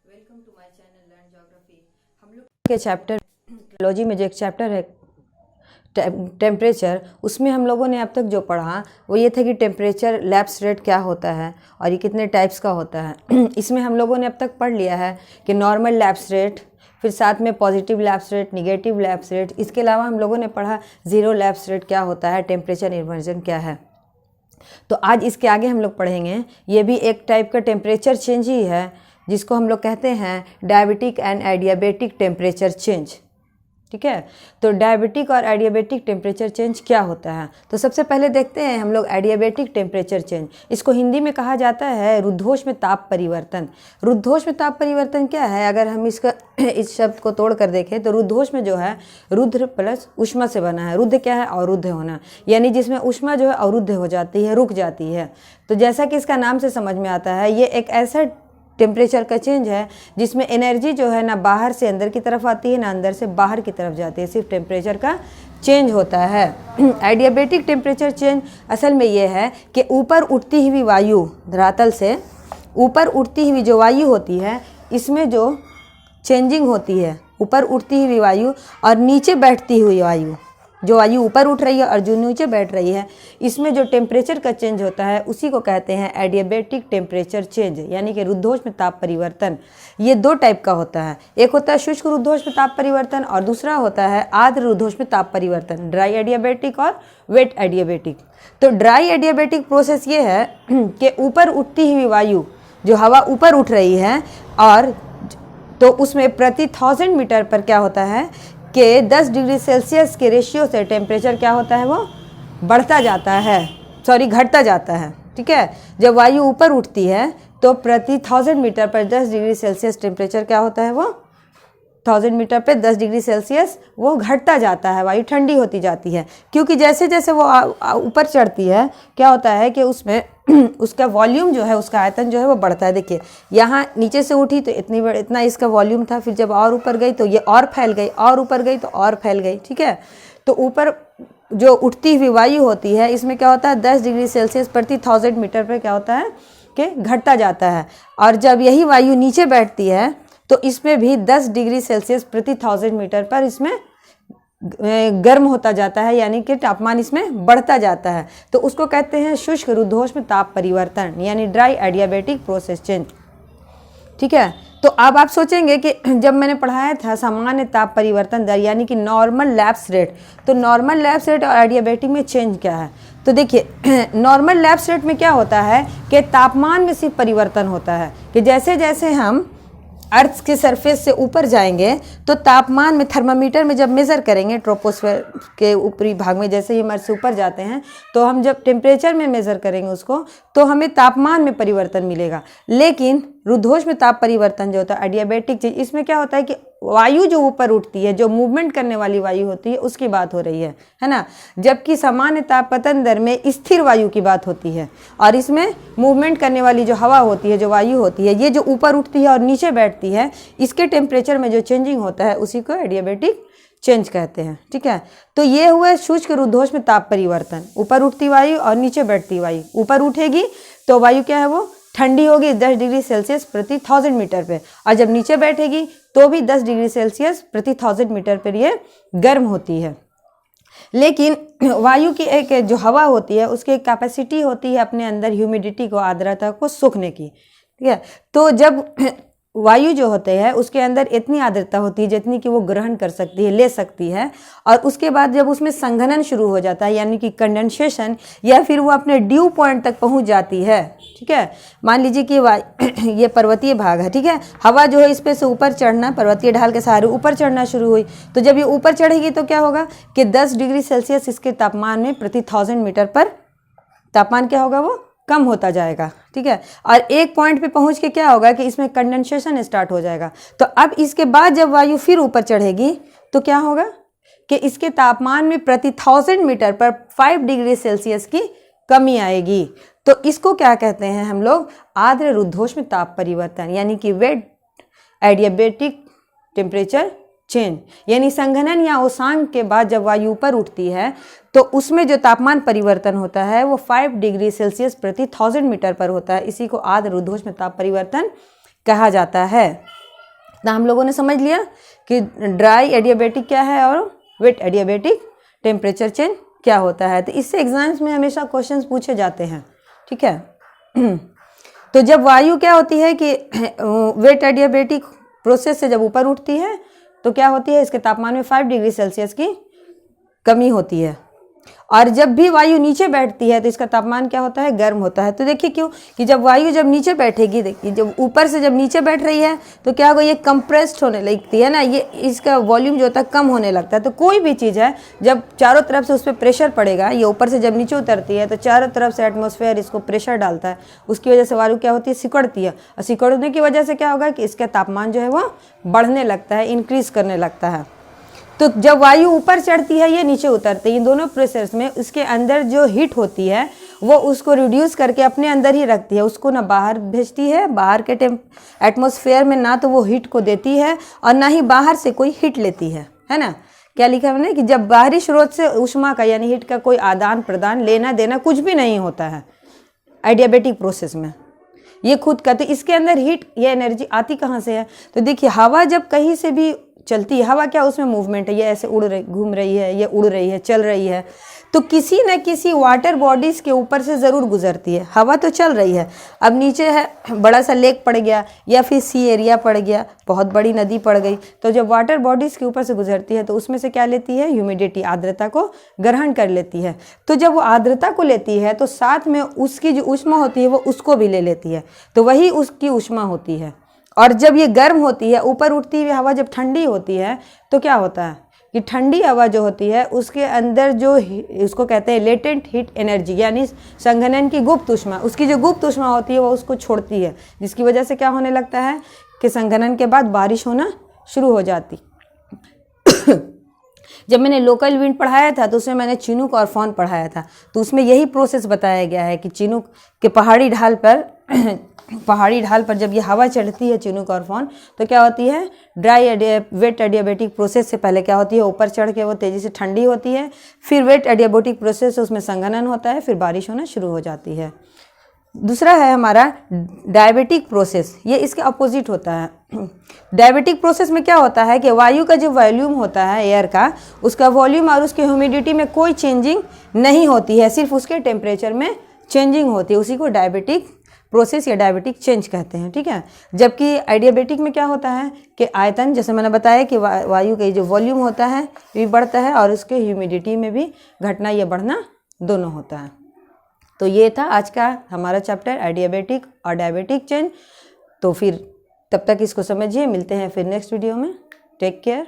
Welcome to my channel learn geography. हम लोग के चैप्टर बायोलॉजी में जो एक चैप्टर है टेम्परेचर, उसमें हम लोगों ने अब तक जो पढ़ा वो ये था कि टेम्परेचर लैप्स रेट क्या होता है और ये कितने टाइप्स का होता है। इसमें हम लोगों ने अब तक पढ़ लिया है कि नॉर्मल लैप्स रेट, फिर साथ में positive lapse rate, negative lapse rate. इसके अलावा हम लोगों ने पढ़ा ज़ीरो लैप्स रेट क्या होता है, टेम्परेचर इन्वर्जन क्या है। तो आज इसके आगे हम लोग पढ़ेंगे, ये भी एक टाइप का टेम्परेचर चेंज ही है जिसको हम लोग कहते हैं diabetic and adiabatic temperature change. ठीक है, तो डायबिटिक और एडियाबेटिक टेम्परेचर चेंज क्या होता है। तो सबसे पहले देखते हैं हम लोग एडियाबेटिक टेम्परेचर चेंज। इसको हिंदी में कहा जाता है रुद्धोष्म ताप परिवर्तन। रुद्धोष्म ताप परिवर्तन क्या है, अगर हम इसका इस शब्द को तोड़ कर देखें तो रुद्धोष्म जो है रुद्र प्लस उष्मा से बना है। रुद्ध क्या है, अवरुद्ध होना, यानी जिसमें उष्मा जो है अवरुद्ध हो जाती है, रुक जाती है। तो जैसा कि इसका नाम से समझ में आता है, ये एक ऐसा टेम्परेचर का चेंज है जिसमें एनर्जी जो है ना बाहर से अंदर की तरफ आती है ना अंदर से बाहर की तरफ जाती है, सिर्फ टेम्परेचर का चेंज होता है। एडियाबेटिक टेम्परेचर चेंज असल में ये है कि ऊपर उठती हुई वायु, धरातल से ऊपर उठती हुई जो वायु होती है, इसमें जो चेंजिंग होती है, ऊपर उठती हुई वायु और नीचे बैठती हुई वायु, जो वायु ऊपर उठ रही है और जो नीचे बैठ रही है, इसमें जो टेम्परेचर का चेंज होता है उसी को कहते हैं एडियाबेटिक टेम्परेचर चेंज, यानी कि रुद्धोष्म ताप परिवर्तन। ये दो टाइप का होता है, एक होता है शुष्क रुद्धोष्म ताप परिवर्तन और दूसरा होता है आर्द्र रुद्धोष्म ताप परिवर्तन, ड्राई एडियाबेटिक और वेट एडियाबेटिक। तो ड्राई एडियाबेटिक प्रोसेस ये है कि ऊपर उठती हुई वायु, जो हवा ऊपर उठ रही है, और तो उसमें प्रति 1000 मीटर पर क्या होता है कि 10 डिग्री सेल्सियस के रेशियो से टेम्परेचर क्या होता है, वो बढ़ता जाता है, घटता जाता है। ठीक है, जब वायु ऊपर उठती है तो प्रति 1000 मीटर पर 10 डिग्री सेल्सियस टेम्परेचर क्या होता है, वो 1000 मीटर पे 10 डिग्री सेल्सियस वो घटता जाता है, वायु ठंडी होती जाती है। क्योंकि जैसे जैसे वो ऊपर चढ़ती है क्या होता है कि उसमें उसका वॉल्यूम जो है, उसका आयतन जो है वो बढ़ता है। देखिए यहाँ नीचे से उठी तो इतना इसका वॉल्यूम था, फिर जब और ऊपर गई तो ये और फैल गई, और ऊपर गई तो और फैल गई। ठीक है, तो ऊपर जो उठती हुई वायु होती है, इसमें क्या होता है 10 डिग्री सेल्सियस प्रति 1000 मीटर पर क्या होता है कि घटता जाता है। और जब यही वायु नीचे बैठती है तो इसमें भी 10 डिग्री सेल्सियस प्रति 1000 मीटर पर इसमें गर्म होता जाता है, यानी कि तापमान इसमें बढ़ता जाता है। तो उसको कहते हैं शुष्क रुद्धोष्म ताप परिवर्तन, यानी ड्राई एडियाबेटिक प्रोसेस चेंज। ठीक है, तो अब आप सोचेंगे कि जब मैंने पढ़ाया था सामान्य ताप परिवर्तन दर, यानी कि नॉर्मल लैप्स रेट, तो नॉर्मल लैप्स रेट और एडियाबेटिक में चेंज क्या है। तो देखिए नॉर्मल लैप्स रेट में क्या होता है कि तापमान में सिर्फ परिवर्तन होता है, कि जैसे जैसे हम अर्थ के सरफेस से ऊपर जाएंगे तो तापमान में थर्मामीटर में जब मेज़र करेंगे ट्रोपोस्फेयर के ऊपरी भाग में, जैसे ही हम अर्थ से ऊपर जाते हैं तो हम जब टेम्परेचर में मेज़र करेंगे उसको, तो हमें तापमान में परिवर्तन मिलेगा। लेकिन रुद्धोष्म ताप परिवर्तन जो होता है एडियाबेटिक चीज, इसमें क्या होता है कि वायु जो ऊपर उठती है, जो मूवमेंट करने वाली वायु होती है, उसकी बात हो रही है ना। जबकि सामान्य तापपतन दर में स्थिर वायु की बात होती है, और इसमें मूवमेंट करने वाली जो हवा होती है, जो वायु होती है, ये जो ऊपर उठती है और नीचे बैठती है, इसके टेम्परेचर में जो चेंजिंग होता है उसी को एडियाबेटिक चेंज कहते हैं। ठीक है, तो ये हुआ शुष्क रुद्धोष्म ताप परिवर्तन, ऊपर उठती वायु और नीचे बैठती वायु। ऊपर उठेगी तो वायु क्या है, वो ठंडी होगी 10 डिग्री सेल्सियस प्रति 1000 मीटर पे, और जब नीचे बैठेगी तो भी 10 डिग्री सेल्सियस प्रति 1000 मीटर पर ये गर्म होती है। लेकिन वायु की एक जो हवा होती है उसकी एक कैपेसिटी होती है अपने अंदर ह्यूमिडिटी को, आर्द्रता को सोखने की। ठीक है, तो जब वायु जो होते हैं उसके अंदर इतनी आर्द्रता होती है जितनी कि वो ग्रहण कर सकती है, ले सकती है, और उसके बाद जब उसमें संघनन शुरू हो जाता है, यानी कि कंडेंसेशन, या फिर वो अपने ड्यू पॉइंट तक पहुंच जाती है। ठीक है, मान लीजिए कि ये पर्वतीय भाग है। ठीक है, हवा जो है इस पे से ऊपर चढ़ना, पर्वतीय ढाल के सहारे ऊपर चढ़ना शुरू हुई, तो जब ये ऊपर चढ़ेगी तो क्या होगा कि 10 डिग्री सेल्सियस इसके तापमान में प्रति 1000 मीटर पर तापमान क्या होगा, वो कम होता जाएगा। ठीक है, और एक पॉइंट पे पहुंच के क्या होगा कि इसमें कंडेंसेशन स्टार्ट हो जाएगा। तो अब इसके बाद जब वायु फिर ऊपर चढ़ेगी तो क्या होगा कि इसके तापमान में प्रति 1000 मीटर पर 5 डिग्री सेल्सियस की कमी आएगी। तो इसको क्या कहते हैं हम लोग, आर्द्र रुद्धोष्म ताप परिवर्तन, यानी कि वेट एडियाबेटिक टेम्परेचर चेंज। यानी संघनन या ओसांग के बाद जब वायु ऊपर उठती है तो उसमें जो तापमान परिवर्तन होता है वो 5 डिग्री सेल्सियस प्रति 1000 मीटर पर होता है। इसी को आर्द्र रुद्धोष्म ताप परिवर्तन कहा जाता है। तो हम लोगों ने समझ लिया कि ड्राई एडियाबेटिक क्या है और वेट एडियाबेटिक टेम्परेचर चेंज क्या होता है। तो इससे एग्जाम्स में हमेशा क्वेश्चंस पूछे जाते हैं, ठीक है। तो जब वायु क्या होती है कि वेट एडियाबेटिक प्रोसेस से जब ऊपर उठती है तो क्या होती है, इसके तापमान में 5 डिग्री सेल्सियस की कमी होती है। और जब भी वायु नीचे बैठती है तो इसका तापमान क्या होता है, गर्म होता है। तो देखिए क्यों कि जब वायु जब नीचे बैठेगी, देखिए जब ऊपर से जब नीचे बैठ रही है तो क्या होगा, ये कंप्रेस्ड होने लगती है ना, ये इसका वॉल्यूम जो होता है कम होने लगता है। तो कोई भी चीज़ है जब चारों तरफ से उस पर प्रेशर पड़ेगा, ये ऊपर से जब नीचे उतरती है तो चारों तरफ से एटमॉस्फेयर इसको प्रेशर डालता है, उसकी वजह से वायु क्या होती है, सिकुड़ती है। और सिकुड़ने की वजह से क्या होगा कि इसका तापमान जो है वो बढ़ने लगता है, इंक्रीज करने लगता है। तो जब वायु ऊपर चढ़ती है या नीचे उतरती है, इन दोनों प्रोसेस में उसके अंदर जो हीट होती है वो उसको रिड्यूस करके अपने अंदर ही रखती है, उसको ना बाहर भेजती है, बाहर के एटमॉस्फेयर में ना तो वो हीट को देती है और ना ही बाहर से कोई हीट लेती है ना। क्या लिखा है मैंने कि जब बाहरी स्रोत से ऊष्मा का यानी हीट का कोई आदान प्रदान लेना देना कुछ भी नहीं होता है एडियाबेटिक प्रोसेस में, ये खुद का। तो इसके अंदर हीट या एनर्जी आती कहाँ से है, तो देखिए हवा जब कहीं से भी चलती है, हवा क्या उसमें मूवमेंट है, ये ऐसे उड़ रही, घूम रही है, ये उड़ रही है, चल रही है, तो किसी न किसी वाटर बॉडीज के ऊपर से ज़रूर गुजरती है। हवा तो चल रही है, अब नीचे है बड़ा सा लेक पड़ गया या फिर सी एरिया पड़ गया, बहुत बड़ी नदी पड़ गई, तो जब वाटर बॉडीज़ के ऊपर से गुजरती है तो उसमें से क्या लेती है, ह्यूमिडिटी, आर्द्रता को ग्रहण कर लेती है। तो जब वो आर्द्रता को लेती है तो साथ में उसकी जो ऊष्मा होती है वो उसको भी ले लेती है, तो वही उसकी ऊष्मा होती है। और जब ये गर्म होती है, ऊपर उठती हुई हवा जब ठंडी होती है तो क्या होता है कि ठंडी हवा जो होती है उसके अंदर जो उसको कहते हैं लेटेंट हीट एनर्जी यानी संघनन की गुप्त ऊष्मा, उसकी जो गुप्त ऊष्मा होती है वो उसको छोड़ती है, जिसकी वजह से क्या होने लगता है कि संघनन के बाद बारिश होना शुरू हो जाती। जब मैंने लोकल विंड पढ़ाया था तो उसमें मैंने चिनूक और फॉन पढ़ाया था, तो उसमें यही प्रोसेस बताया गया है कि चिनूक के पहाड़ी ढाल पर जब ये हवा चढ़ती है चिनूक और फॉन तो क्या होती है, वेट एडियाबेटिक प्रोसेस से पहले क्या होती है, ऊपर चढ़ के वो तेज़ी से ठंडी होती है, फिर वेट एडियाबेटिक प्रोसेस से उसमें संघनन होता है, फिर बारिश होना शुरू हो जाती है। दूसरा है हमारा डायबिटिक प्रोसेस, ये इसके अपोजिट होता है। डायबिटिक प्रोसेस में क्या होता है कि वायु का जो वॉल्यूम होता है एयर का, उसका वॉल्यूम और उसकी ह्यूमिडिटी में कोई चेंजिंग नहीं होती है, सिर्फ उसके टेम्परेचर में चेंजिंग होती है, उसी को डायबिटिक प्रोसेस या डायबिटिक चेंज कहते हैं, ठीक है। जबकि एडियाबेटिक में क्या होता है कि आयतन, जैसे मैंने बताया कि वायु का जो वॉल्यूम होता है भी बढ़ता है और उसके ह्यूमिडिटी में भी घटना या बढ़ना दोनों होता है। तो ये था आज का हमारा चैप्टर एडियाबेटिक और डायबिटिक चेंज। तो फिर तब तक इसको समझिए, मिलते हैं फिर नेक्स्ट वीडियो में। Take care.